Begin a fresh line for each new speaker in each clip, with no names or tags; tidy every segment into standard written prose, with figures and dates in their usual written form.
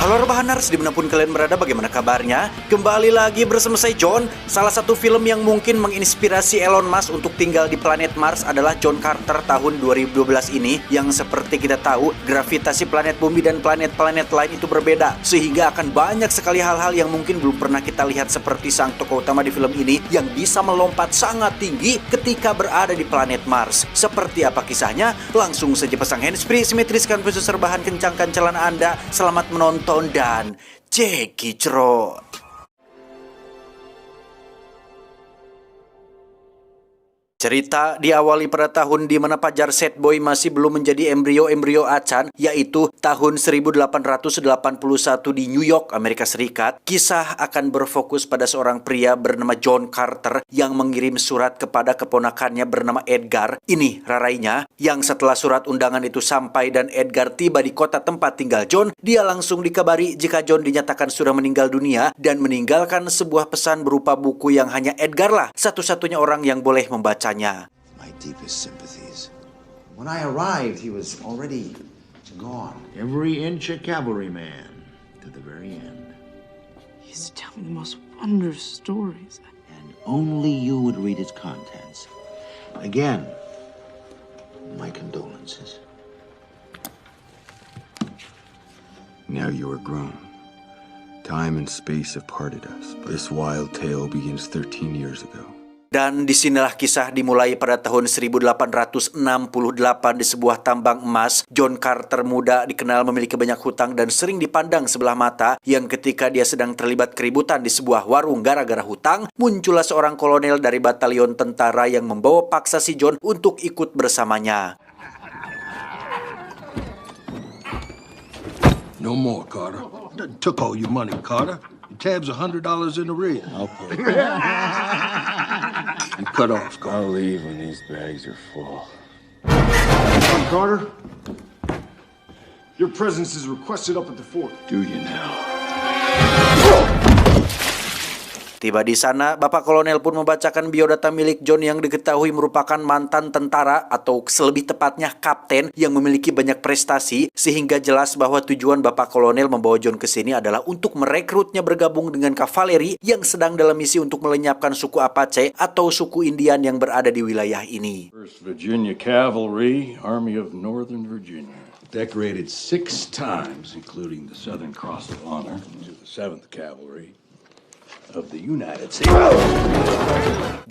Halo Rebahaners, dimanapun kalian berada, bagaimana kabarnya? Kembali lagi bersama saya John. Salah satu film yang mungkin menginspirasi Elon Musk untuk tinggal di planet Mars adalah John Carter tahun 2012 ini. Yang seperti kita tahu, gravitasi planet bumi dan planet-planet lain itu berbeda, sehingga akan banyak sekali hal-hal yang mungkin belum pernah kita lihat, seperti sang tokoh utama di film ini yang bisa melompat sangat tinggi ketika berada di planet Mars. Seperti apa kisahnya? Langsung saja pasang handsfree, simetriskan khusus rebahan, kencangkan celana Anda. Selamat menonton dan Jeki Cerot. Cerita diawali pada tahun di mana Pajar Sad Boy masih belum menjadi embrio-embrio acan, yaitu tahun 1881 di New York, Amerika Serikat. Kisah akan berfokus pada seorang pria bernama John Carter yang mengirim surat kepada keponakannya bernama Edgar. Ini rarainya, yang setelah surat undangan itu sampai dan Edgar tiba di kota tempat tinggal John, dia langsung dikabari jika John dinyatakan sudah meninggal dunia dan meninggalkan sebuah pesan berupa buku yang hanya Edgar lah satu-satunya orang yang boleh membaca.
My deepest sympathies. When I arrived, he was already gone.
Every inch a cavalryman to the very end.
He used to tell me the most wondrous stories.
And only you would read its contents. Again, my condolences.
Now you are grown. Time and space have parted us. This wild tale begins 13 years ago.
Dan disinilah kisah dimulai pada tahun 1868 di sebuah tambang emas. John Carter muda dikenal memiliki banyak hutang dan sering dipandang sebelah mata, yang ketika dia sedang terlibat keributan di sebuah warung gara-gara hutang, muncullah seorang kolonel dari batalion tentara yang membawa paksa si John untuk ikut bersamanya.
No more, Carter. Took all your money, Carter. Your tab's $100 in arrears.
I'll pay.
You cut off, Carter.
I'll leave when these bags are full.
Carter, your presence is requested up at the fort.
Do you now?
Tiba di sana, Bapak Kolonel pun membacakan biodata milik John yang diketahui merupakan mantan tentara atau selebih tepatnya kapten yang memiliki banyak prestasi, sehingga jelas bahwa tujuan Bapak Kolonel membawa John ke sini adalah untuk merekrutnya bergabung dengan kavaleri yang sedang dalam misi untuk melenyapkan suku Apache atau suku Indian yang berada di wilayah ini.
1st Virginia Cavalry, Army of Northern Virginia.
Decorated 6 times, including the Southern Cross of Honor, to the 7th Cavalry of the United States.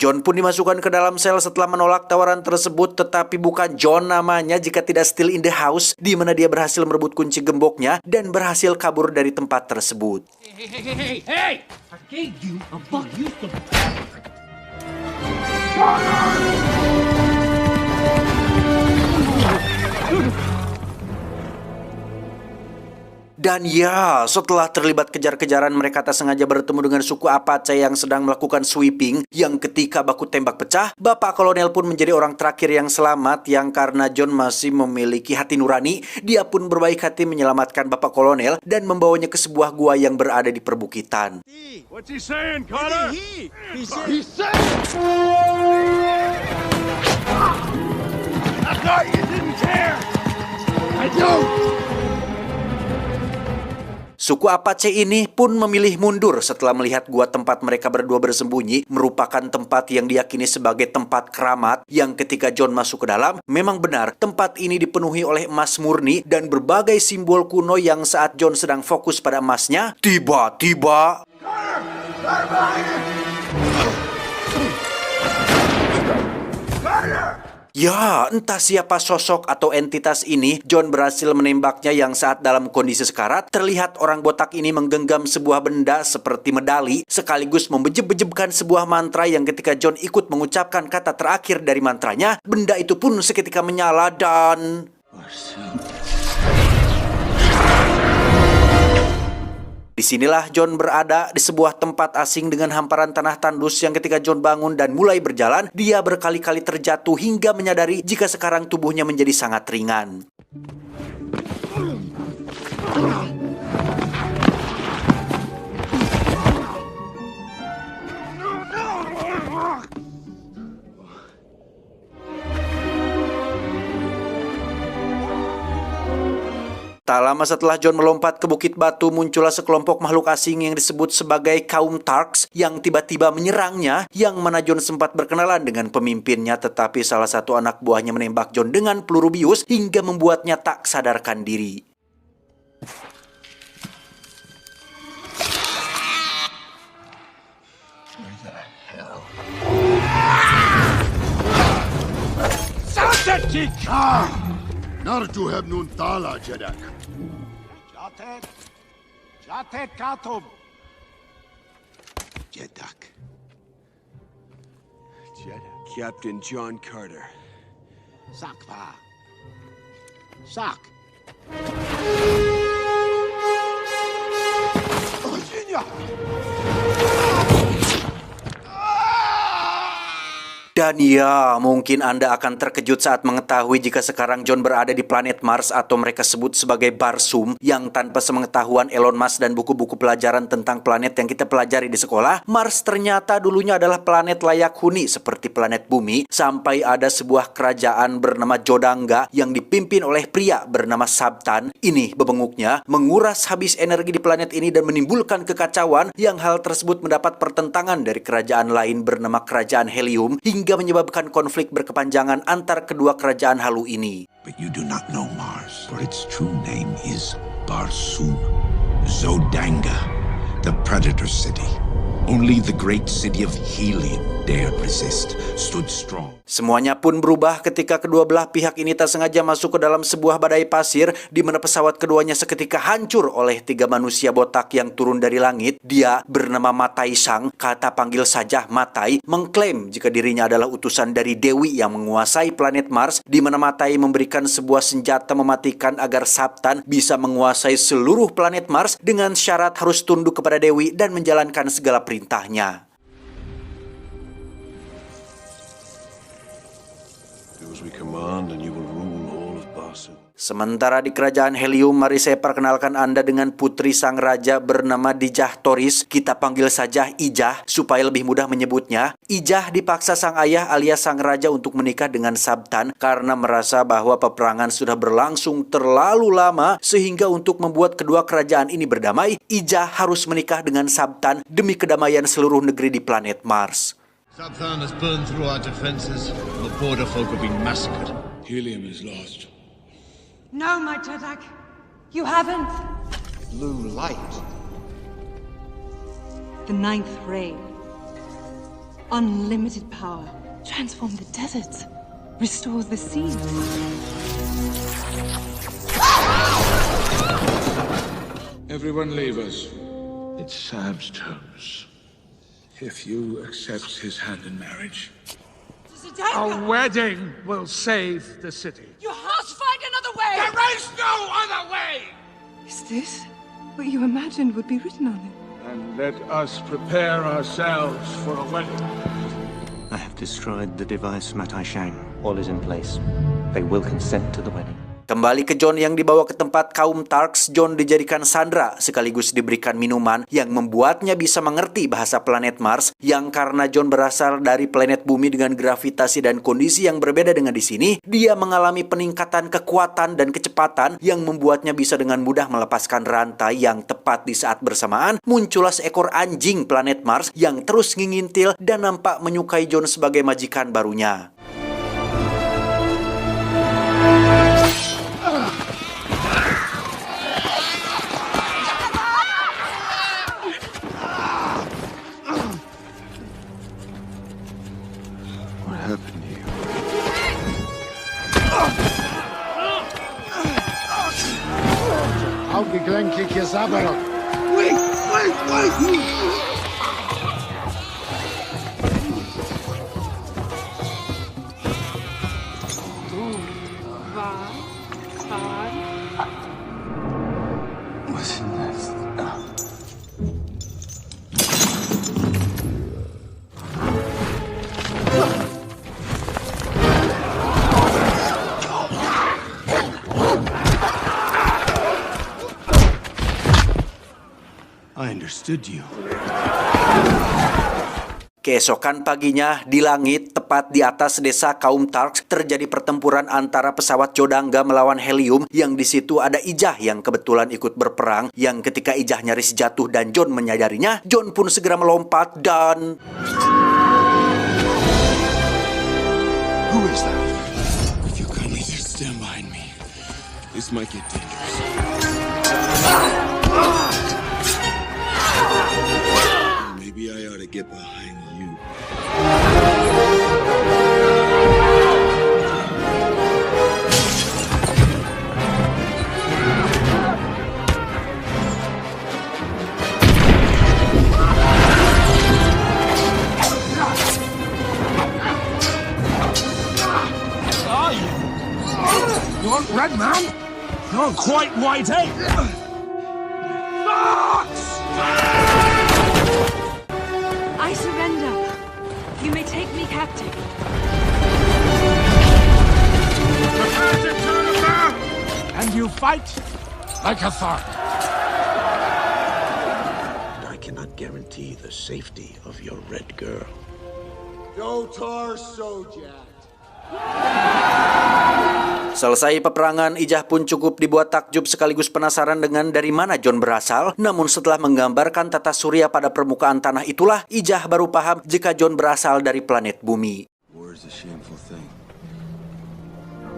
John pun dimasukkan ke dalam sel setelah menolak tawaran tersebut, tetapi bukan John namanya jika tidak still in the house, di mana dia berhasil merebut kunci gemboknya dan berhasil kabur dari tempat tersebut.
Hey! I gave you a buck. You some...
Dan ya, setelah terlibat kejar-kejaran, mereka tak sengaja bertemu dengan suku Apache yang sedang melakukan sweeping, yang ketika baku tembak pecah, Bapak Kolonel pun menjadi orang terakhir yang selamat, yang karena John masih memiliki hati nurani, dia pun berbaik hati menyelamatkan Bapak Kolonel dan membawanya ke sebuah gua yang berada di perbukitan.
What's he saying, Carter?
He said,
I thought you didn't care. I don't.
Suku Apache ini pun memilih mundur setelah melihat gua tempat mereka berdua bersembunyi merupakan tempat yang diyakini sebagai tempat keramat, yang ketika John masuk ke dalam, memang benar tempat ini dipenuhi oleh emas murni dan berbagai simbol kuno, yang saat John sedang fokus pada emasnya, tiba-tiba ya, entah siapa sosok atau entitas ini, John berhasil menembaknya, yang saat dalam kondisi sekarat, terlihat orang botak ini menggenggam sebuah benda seperti medali, sekaligus membejeb-bejebkan sebuah mantra, yang ketika John ikut mengucapkan kata terakhir dari mantranya, benda itu pun seketika menyala dan... Disinilah John berada di sebuah tempat asing dengan hamparan tanah tandus, yang ketika John bangun dan mulai berjalan, dia berkali-kali terjatuh hingga menyadari jika sekarang tubuhnya menjadi sangat ringan. Tak lama setelah Jon melompat ke Bukit Batu, muncullah sekelompok makhluk asing yang disebut sebagai kaum Tarks yang tiba-tiba menyerangnya, yang mana Jon sempat berkenalan dengan pemimpinnya, tetapi salah satu anak buahnya menembak Jon dengan peluru bius hingga membuatnya tak sadarkan diri.
Nartu heb nun tala, Jeddak.
Jatet Katum.
Jeddak. Captain John Carter.
Sakpa. Sak.
Dan ya, mungkin Anda akan terkejut saat mengetahui jika sekarang Jon berada di planet Mars atau mereka sebut sebagai Barsum, yang tanpa sepengetahuan Elon Musk dan buku-buku pelajaran tentang planet yang kita pelajari di sekolah, Mars ternyata dulunya adalah planet layak huni seperti planet Bumi, sampai ada sebuah kerajaan bernama Jodanga yang dipimpin oleh pria bernama Sabtan. Ini bebenguknya menguras habis energi di planet ini dan menimbulkan kekacauan, yang hal tersebut mendapat pertentangan dari kerajaan lain bernama Kerajaan Helium, hingga menyebabkan konflik berkepanjangan antar kedua kerajaan halu ini.
But you do not know Mars, for its true name is Barsum. Zodanga, the Predator City. Only the great city of Helium dared resist, stood strong.
Semuanya pun berubah ketika kedua belah pihak ini tak sengaja masuk ke dalam sebuah badai pasir, di mana pesawat keduanya seketika hancur oleh 3 manusia botak yang turun dari langit. Dia bernama Matai Sang, kata panggil saja Matai, mengklaim jika dirinya adalah utusan dari Dewi yang menguasai planet Mars, di mana Matai memberikan sebuah senjata mematikan agar Sabtan bisa menguasai seluruh planet Mars dengan syarat harus tunduk kepada Dewi dan menjalankan segala perintahnya.
We command and you will rule all of Barsum.
Sementara di kerajaan Helium, mari saya perkenalkan Anda dengan putri sang raja bernama Dijah Thoris. Kita panggil saja Ijah supaya lebih mudah menyebutnya. Ijah dipaksa sang ayah alias sang raja untuk menikah dengan Sabtan karena merasa bahwa peperangan sudah berlangsung terlalu lama, sehingga untuk membuat kedua kerajaan ini berdamai, Ijah harus menikah dengan Sabtan demi kedamaian seluruh negeri di planet Mars.
Sabthan has burned through our defenses, and the border folk have been massacred.
Helium is lost.
No, my Jeddak. You haven't.
Blue light.
The ninth ray. Unlimited power. Transform the deserts. Restores the sea.
Everyone leave us.
It's Sam's terms. If you accept his hand in marriage,
Our
wedding will save the city.
You must find another way!
There is no other way!
Is this what you imagined would be written on it?
And let us prepare ourselves for a wedding.
I have destroyed the device Matai Shang. All is in place. They will consent to the wedding.
Kembali ke Jon yang dibawa ke tempat kaum Tarks, Jon dijadikan sandera sekaligus diberikan minuman yang membuatnya bisa mengerti bahasa planet Mars, yang karena Jon berasal dari planet Bumi dengan gravitasi dan kondisi yang berbeda dengan di sini, dia mengalami peningkatan kekuatan dan kecepatan yang membuatnya bisa dengan mudah melepaskan rantai. Yang tepat di saat bersamaan muncullah seekor anjing planet Mars yang terus ngingintil dan nampak menyukai Jon sebagai majikan barunya.
Aufgeglenkig gesabbert.
Wait!
What's in this?
I understood you.
Keesokan paginya, di langit, tepat di atas desa kaum Tarks, terjadi pertempuran antara pesawat Jodangga melawan Helium, yang di situ ada Ijah yang kebetulan ikut berperang, yang ketika Ijah nyaris jatuh dan John menyadarinya, John pun segera melompat dan...
Who is that? If you kindly just stand behind me, this might get dangerous. Maybe I ought to get behind you.
You want red, man? You're quite white, eh?
I surrender. You may take me captive.
Prepare to turn around! And you fight like a Thark.
I cannot guarantee the safety of your red girl.
Go torso, Jack.
Selesai peperangan, Ijah pun cukup dibuat takjub sekaligus penasaran dengan dari mana John berasal. Namun setelah menggambarkan tata surya pada permukaan tanah itulah, Ijah baru paham jika John berasal dari planet bumi.
War is a shameful thing.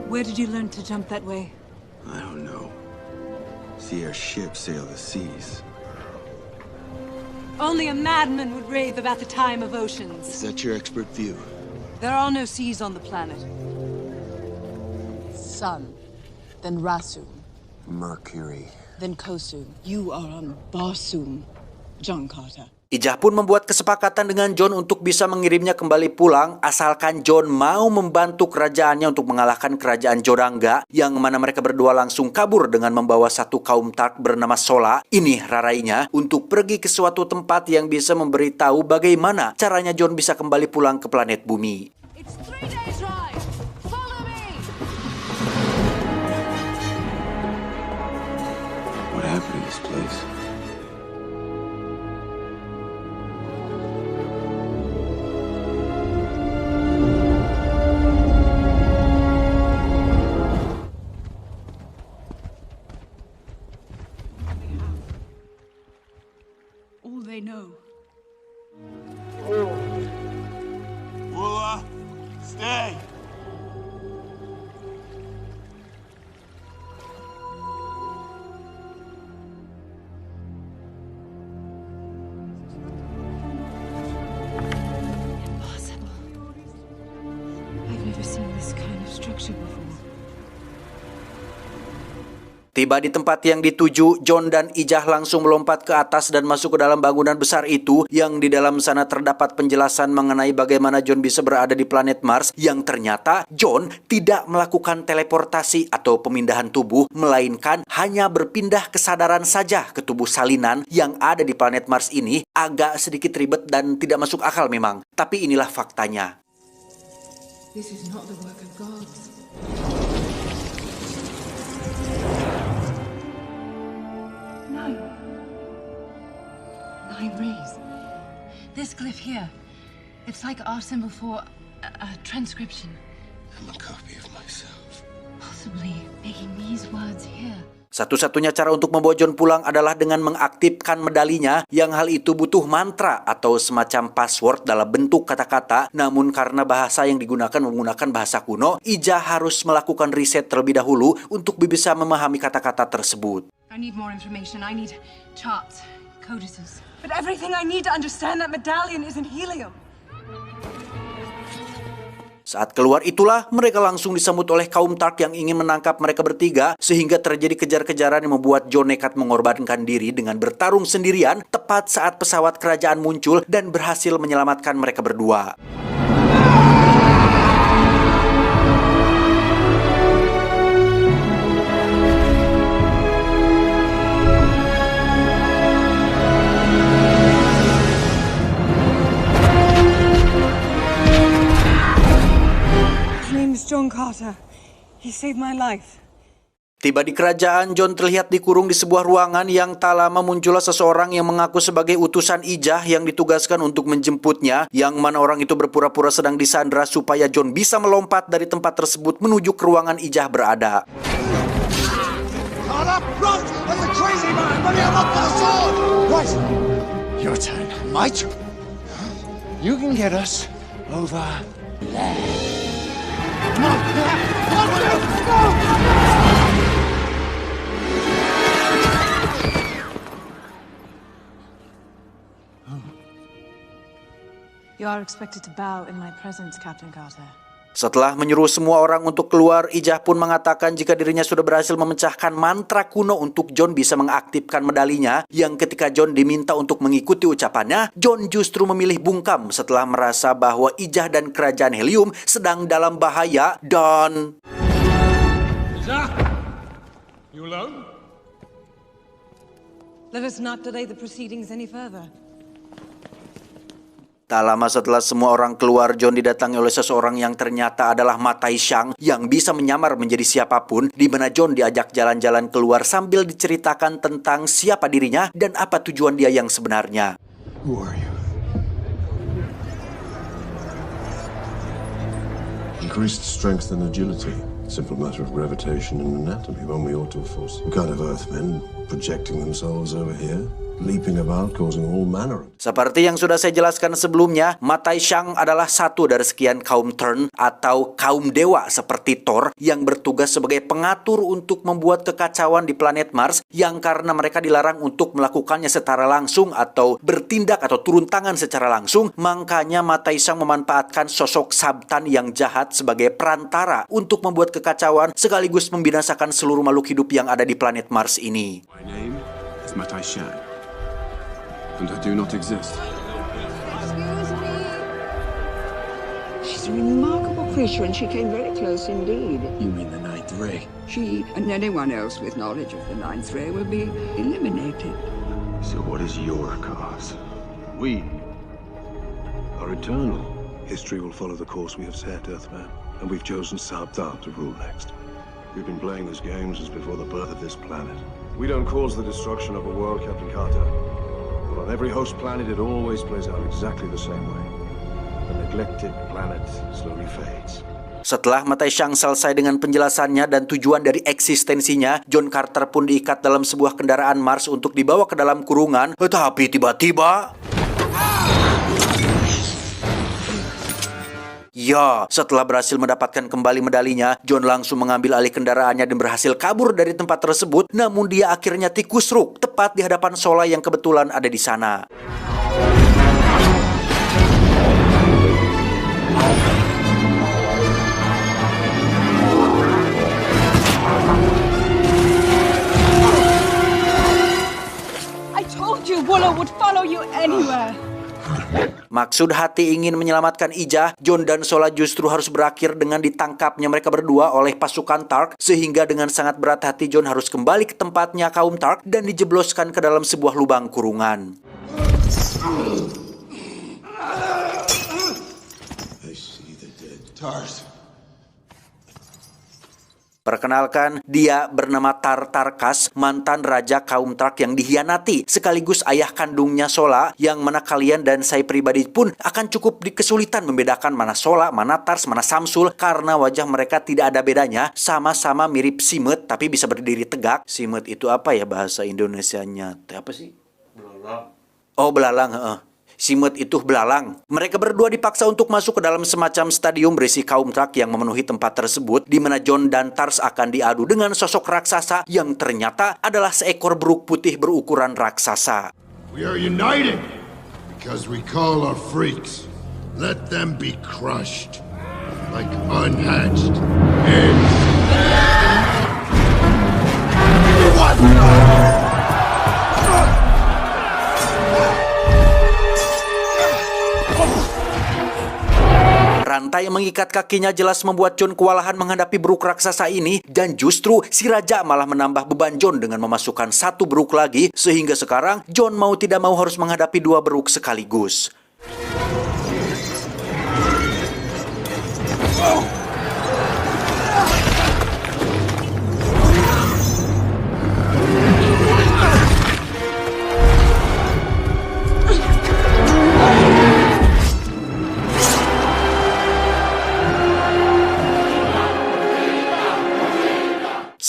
Where did you learn to jump that way?
I don't know. See our ships sail the seas.
Only a madman would rave about the time of oceans.
Is that your expert view?
There are no seas on the planet.
Sun, then Rasu,
Mercury.
then Kosu. You are on Barsum, John Carter.
Ijah pun membuat kesepakatan dengan John untuk bisa mengirimnya kembali pulang asalkan John mau membantu kerajaannya untuk mengalahkan kerajaan Jodangga, yang mana mereka berdua langsung kabur dengan membawa satu kaum Tark bernama Sola, ini rarainya, untuk pergi ke suatu tempat yang bisa memberitahu bagaimana caranya John bisa kembali pulang ke planet bumi.
It's 3 days ride. Follow me.
What happened to this place?
All they know.
Woola, stay.
Impossible. I've never seen this kind of structure before.
Tiba di tempat yang dituju, John dan Ijah langsung melompat ke atas dan masuk ke dalam bangunan besar itu, yang di dalam sana terdapat penjelasan mengenai bagaimana John bisa berada di planet Mars, yang ternyata John tidak melakukan teleportasi atau pemindahan tubuh, melainkan hanya berpindah kesadaran saja ke tubuh salinan yang ada di planet Mars ini. Agak sedikit ribet dan tidak masuk akal memang, tapi inilah faktanya.
This is not the work of gods. Nine rays. This glyph here, it's like our symbol for a transcription.
I'm a copy of myself.
Possibly making these words here.
Satu-satunya cara untuk membawa John pulang adalah dengan mengaktifkan medalinya, yang hal itu butuh mantra atau semacam password dalam bentuk kata-kata. Namun karena bahasa yang digunakan menggunakan bahasa kuno, Ijah harus melakukan riset terlebih dahulu untuk bisa memahami kata-kata tersebut.
I need more information. I need charts, codices. But everything I need to understand that medallion is in helium.
Saat keluar itulah, mereka langsung disambut oleh kaum Tark yang ingin menangkap mereka bertiga, sehingga terjadi kejar-kejaran yang membuat John nekat mengorbankan diri dengan bertarung sendirian tepat saat pesawat kerajaan muncul dan berhasil menyelamatkan mereka berdua.
John Carter. He saved my life.
Tiba di kerajaan, Jon terlihat dikurung di sebuah ruangan yang tak lama muncullah seseorang yang mengaku sebagai utusan Ijah yang ditugaskan untuk menjemputnya, yang mana orang itu berpura-pura sedang disandra supaya Jon bisa melompat dari tempat tersebut menuju ke ruangan Ijah berada.
Your turn. My turn. You can get us over there.
You are expected to bow in my presence, Captain Carter.
Setelah menyuruh semua orang untuk keluar, Ijah pun mengatakan jika dirinya sudah berhasil memecahkan mantra kuno untuk Jon bisa mengaktifkan medalinya, yang ketika Jon diminta untuk mengikuti ucapannya, Jon justru memilih bungkam setelah merasa bahwa Ijah dan kerajaan Helium sedang dalam bahaya dan...
Ijah? You alone?
Let us not delay the proceedings any further.
Tak lama setelah semua orang keluar, Jon didatangi oleh seseorang yang ternyata adalah Ma Taishang yang bisa menyamar menjadi siapapun, di mana Jon diajak jalan-jalan keluar sambil diceritakan tentang siapa dirinya dan apa tujuan dia yang sebenarnya.
Who are you?
Increased strength and agility. Simple matter of gravitation and anatomy. When we ought to have forced some kind of Earthmen projecting themselves over here, leaping about, causing all manner of...
Seperti yang sudah saya jelaskan sebelumnya, Ma Taishang adalah satu dari sekian kaum Turn atau kaum dewa seperti Thor yang bertugas sebagai pengatur untuk membuat kekacauan di planet Mars, yang karena mereka dilarang untuk melakukannya secara langsung atau bertindak atau turun tangan secara langsung, makanya Ma Taishang memanfaatkan sosok Sabtan yang jahat sebagai perantara untuk membuat kekacauan sekaligus membinasakan seluruh makhluk hidup yang ada di planet Mars ini.
My name is Ma Taishang, and I do not exist.
She's a remarkable creature, and she came very close indeed.
You mean the Ninth Ray?
She and anyone else with knowledge of the Ninth Ray will be eliminated.
So what is your cause?
We are eternal. History will follow the course we have set, Earthman, and we've chosen Sabta to rule next. We've been playing this game since before the birth of this planet. We don't cause the destruction of a world, Captain Carter. But on every host planet, it always plays out exactly the same way. The neglected planet slowly fades.
Setelah Ma Taishang selesai dengan penjelasannya dan tujuan dari eksistensinya, John Carter pun diikat dalam sebuah kendaraan Mars untuk dibawa ke dalam kurungan. Tetapi tiba-tiba... Ya, setelah berhasil mendapatkan kembali medalinya, Jon langsung mengambil alih kendaraannya dan berhasil kabur dari tempat tersebut. Namun dia akhirnya tikus ruk tepat di hadapan Sola yang kebetulan ada di sana.
I told you Woola would follow you anywhere.
Maksud hati ingin menyelamatkan Ijah, Jon dan Sola justru harus berakhir dengan ditangkapnya mereka berdua oleh pasukan Tark, sehingga dengan sangat berat hati Jon harus kembali ke tempatnya kaum Tark dan dijebloskan ke dalam sebuah lubang kurungan.
I see the dead Tars.
Perkenalkan, dia bernama Tartarkas, mantan raja kaum Tark yang dihianati, sekaligus ayah kandungnya Sola, yang mana kalian dan saya pribadi pun akan cukup kesulitan membedakan mana Sola, mana Tars, mana Samsul, karena wajah mereka tidak ada bedanya, sama-sama mirip Simet, tapi bisa berdiri tegak. Simet itu apa ya bahasa Indonesianya? Apa sih? Belalang. Oh, belalang, heeh. Simet itu belalang. Mereka berdua dipaksa untuk masuk ke dalam semacam stadium berisi kaum Tark yang memenuhi tempat tersebut, di mana Jon dan Tars akan diadu dengan sosok raksasa yang ternyata adalah seekor beruk putih berukuran raksasa.
We are united because we call our freaks. Let them be crushed like unhatched eggs. Rantai yang mengikat kakinya jelas membuat Jon kewalahan menghadapi beruk raksasa ini, dan justru si raja malah menambah beban Jon dengan memasukkan satu beruk lagi, sehingga sekarang Jon mau tidak mau harus menghadapi dua beruk sekaligus.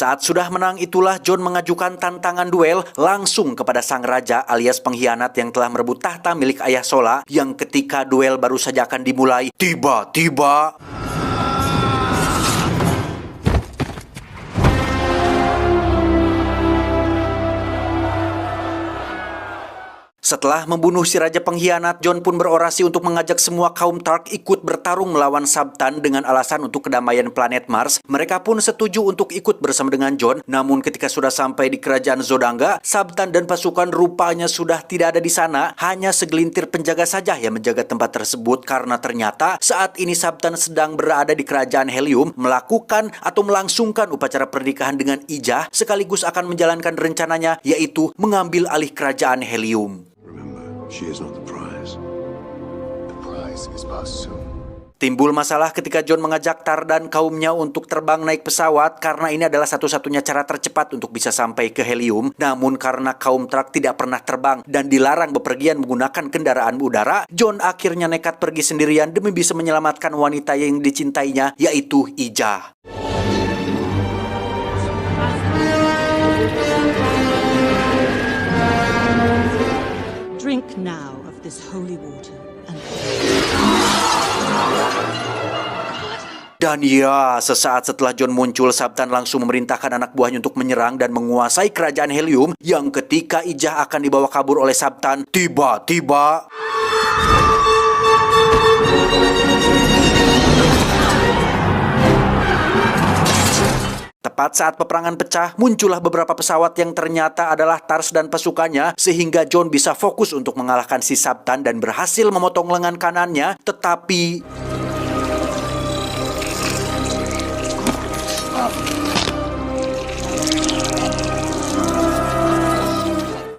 Saat sudah menang itulah Jon mengajukan tantangan duel langsung kepada sang raja alias pengkhianat yang telah merebut tahta milik ayah Sola, yang ketika duel baru saja akan dimulai, tiba-tiba setelah membunuh si raja pengkhianat, Jon pun berorasi untuk mengajak semua kaum Tark ikut bertarung melawan Sabtan dengan alasan untuk kedamaian planet Mars. Mereka pun setuju untuk ikut bersama dengan Jon. Namun ketika sudah sampai di kerajaan Zodanga, Sabtan dan pasukan rupanya sudah tidak ada di sana. Hanya segelintir penjaga saja yang menjaga tempat tersebut, karena ternyata saat ini Sabtan sedang berada di kerajaan Helium melakukan atau melangsungkan upacara pernikahan dengan Ijah, sekaligus akan menjalankan rencananya, yaitu mengambil alih kerajaan Helium.
She is not the prize. The prize is Barsoom.
Timbul masalah ketika Jon mengajak Tar dan kaumnya untuk terbang naik pesawat, karena ini adalah satu-satunya cara tercepat untuk bisa sampai ke Helium. Namun karena kaum Tark tidak pernah terbang dan dilarang bepergian menggunakan kendaraan udara, Jon akhirnya nekat pergi sendirian demi bisa menyelamatkan wanita yang dicintainya, yaitu Ijah.
Drink now of this holy water and...
Dan ya, sesaat setelah Jon muncul, Sabtan langsung memerintahkan anak buahnya untuk menyerang dan menguasai kerajaan Helium, yang ketika Ijah akan dibawa kabur oleh Sabtan, tiba-tiba tepat saat peperangan pecah, muncullah beberapa pesawat yang ternyata adalah Tars dan pasukannya, sehingga Jon bisa fokus untuk mengalahkan si Sabtan dan berhasil memotong lengan kanannya. Tetapi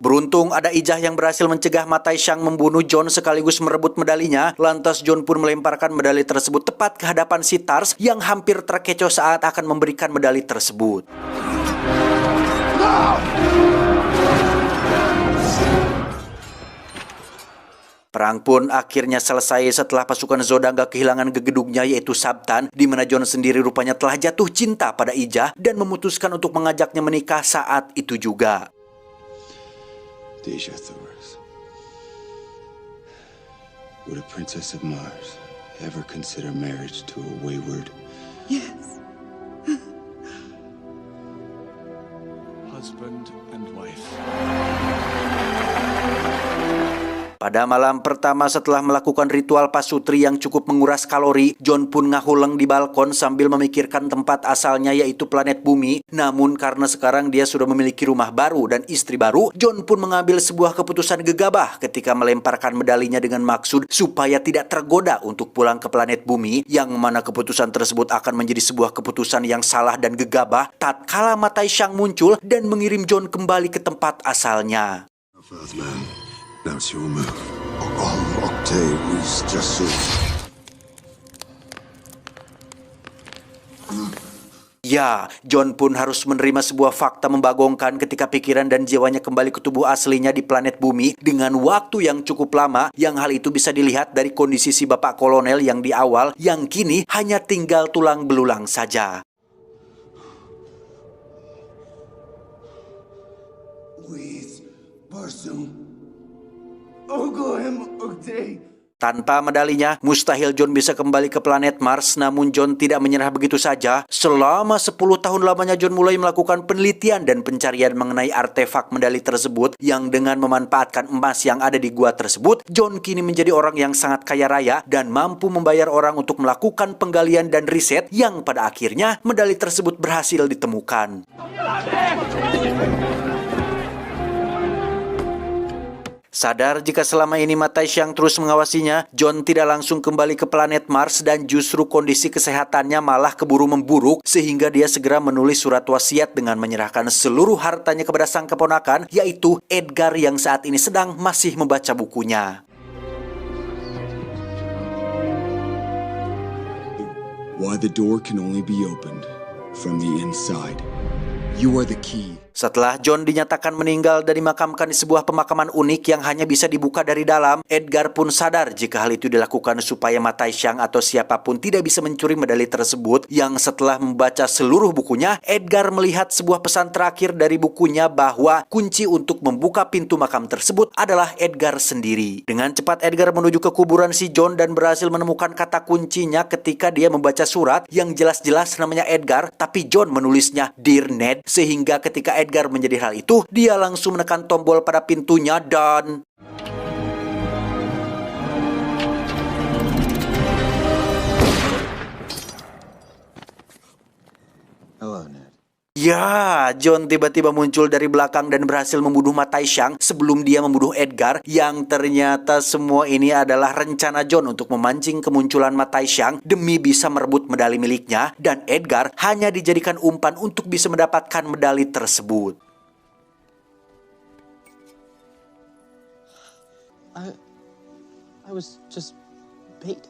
beruntung ada Ijah yang berhasil mencegah Ma Taishang membunuh Jon sekaligus merebut medalinya. Lantas Jon pun melemparkan medali tersebut tepat ke hadapan si Tars yang hampir terkecoh saat akan memberikan medali tersebut. Perang pun akhirnya selesai setelah pasukan Zodanga kehilangan gegedugnya, yaitu Sabtan, di mana Jon sendiri rupanya telah jatuh cinta pada Ijah dan memutuskan untuk mengajaknya menikah saat itu juga.
Deja Thoris. Would a princess of Mars ever consider marriage to a wayward...
Yes.
Husband and wife.
Pada malam pertama setelah melakukan ritual pasutri yang cukup menguras kalori, Jon pun ngahuleng di balkon sambil memikirkan tempat asalnya, yaitu planet Bumi. Namun karena sekarang dia sudah memiliki rumah baru dan istri baru, Jon pun mengambil sebuah keputusan gegabah ketika melemparkan medalinya dengan maksud supaya tidak tergoda untuk pulang ke planet Bumi, yang mana keputusan tersebut akan menjadi sebuah keputusan yang salah dan gegabah tatkala Ma Taishang muncul dan mengirim Jon kembali ke tempat asalnya.
Now it's your move. Octave is just so...
Ya, Jon pun harus menerima sebuah fakta membagongkan ketika pikiran dan jiwanya kembali ke tubuh aslinya di planet Bumi dengan waktu yang cukup lama, yang hal itu bisa dilihat dari kondisi si Bapak Kolonel yang di awal, yang kini hanya tinggal tulang belulang saja.
With Barsoom.
Tanpa medalinya, mustahil Jon bisa kembali ke planet Mars. Namun Jon tidak menyerah begitu saja. Selama 10 tahun lamanya Jon mulai melakukan penelitian dan pencarian mengenai artefak medali tersebut, yang dengan memanfaatkan emas yang ada di gua tersebut, Jon kini menjadi orang yang sangat kaya raya dan mampu membayar orang untuk melakukan penggalian dan riset, yang pada akhirnya medali tersebut berhasil ditemukan. Sadar jika selama ini Ma Taishang terus mengawasinya, Jon tidak langsung kembali ke planet Mars dan justru kondisi kesehatannya malah keburu memburuk, sehingga dia segera menulis surat wasiat dengan menyerahkan seluruh hartanya kepada sang keponakan, yaitu Edgar, yang saat ini sedang masih membaca bukunya.
Why the door can only be opened from the inside. You are the key.
Setelah John dinyatakan meninggal dan dimakamkan di sebuah pemakaman unik yang hanya bisa dibuka dari dalam, Edgar pun sadar jika hal itu dilakukan supaya Ma Taishan atau siapapun tidak bisa mencuri medali tersebut, yang setelah membaca seluruh bukunya, Edgar melihat sebuah pesan terakhir dari bukunya bahwa kunci untuk membuka pintu makam tersebut adalah Edgar sendiri. Dengan cepat Edgar menuju ke kuburan si John dan berhasil menemukan kata kuncinya ketika dia membaca surat yang jelas-jelas namanya Edgar, tapi John menulisnya Dear Ned, sehingga ketika Edgar menjadi hal itu, dia langsung menekan tombol pada pintunya dan...
Hello, Ned.
Ya, John tiba-tiba muncul dari belakang dan berhasil membunuh Ma Taishan sebelum dia membunuh Edgar, yang ternyata semua ini adalah rencana John untuk memancing kemunculan Ma Taishan demi bisa merebut medali miliknya, dan Edgar hanya dijadikan umpan untuk bisa mendapatkan medali tersebut.
I was just bait.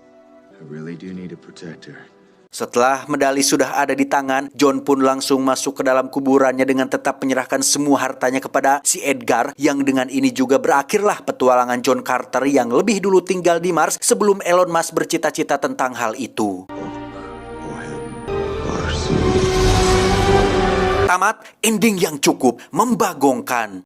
I really do need a protector.
Setelah medali sudah ada di tangan, John pun langsung masuk ke dalam kuburannya dengan tetap menyerahkan semua hartanya kepada si Edgar, yang dengan ini juga berakhirlah petualangan John Carter yang lebih dulu tinggal di Mars sebelum Elon Musk bercita-cita tentang hal itu. Tamat, ending yang cukup membagongkan.